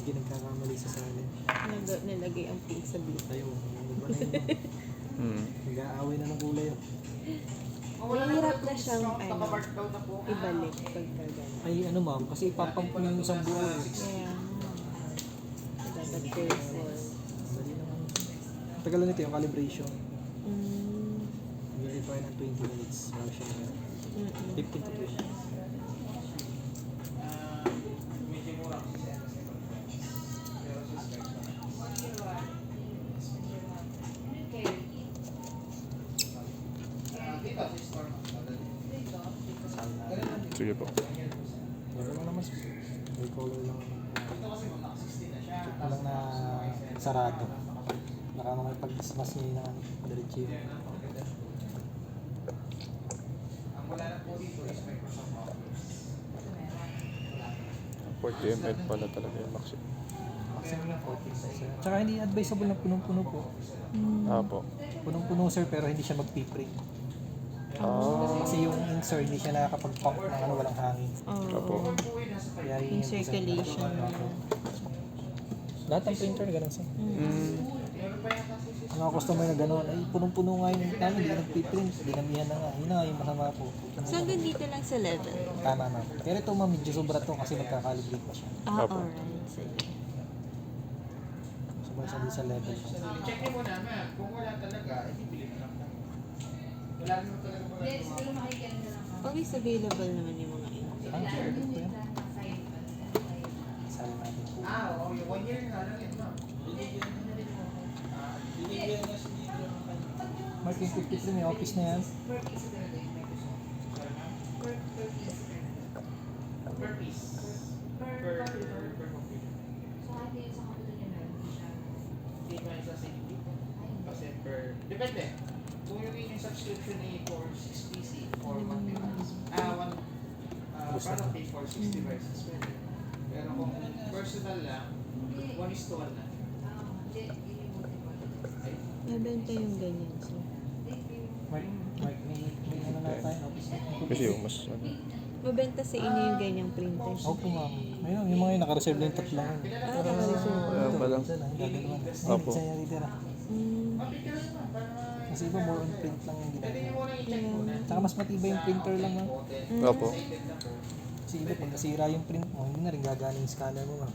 Hindi nagkakamali sa salin. Nilagay ang pink sa blue. Tayo, iba na yun. Nag-aaway na ng kulay yun. Mahirap na siyang ibalik pagka gano'n. Ay ano ma'am, kasi ipapump mo yung isang buo. Kaya dapat careful. Dali naman. Ang tagal na nito yung calibration. Mm. Verify ng 20 minutes. Bago siya na 15 to 20. Sige po. Wala mo naman. May color lang. Check ko lang na sarado. Baka mga pag-dismas niya yung diretso yun. Ang 40 ml pala talaga yung maximum. Maximum na 14%. Tsaka hindi advisable na punong-puno po. Apo. Punong-puno sir pero hindi siya mag-pre. Kasi yung insert hindi siya nakakapag-pump ng ano, walang hangin. Apo. Kaya yun Yung circulation. Lahat ng printer na ganun sir. Ang mga customer na gano'n, ay punong-puno nga yung namin, hindi nag-print, dinamihan na nga. Yun na nga yung masama po. So, hanggang dito lang sa level? Tama ma'am. Pero ito ma'am, medyo sobra to kasi magkakalibrate pa siya. Apo. Alright. Sige. Sobra siya din sa level. Check mo muna, ma'am. Kung wala talaga, hindi bilhin lang. Wala naman talaga mga Always available naman yung mga ink. Saan po yan? Saan natin po. oo. Yung 1 year nga lang yan, ma'am. Mark yung 53, may office na yan. Per piece. Per computer. Hindi ko yung sa safety. Kasi per... Depende. Kung yung subscription ay for 6 PC or 1 device. Parang pay for 6 devices. Pwede. Pero kung personal lang, 1:1 na. Nabenta yung ganyan. So. Mark, may ano na tayo, office na. Kasi yung mas ano. Mabenta sa inyo yung ganyang printers. Opo ma'am. Mayroon, yung mga yun, naka-reserve lang yung tatlo yun. Nakareserve. Kaya pala. Gagalawan. Opo. Isa yung reader. Kasi iba more on print lang yung ginagawa. Tsaka mas matibay yung printer lang ma'am. Apo. Kasi iba pag nasira yung print mo, hindi na rin gagana yung scanner mo ma'am.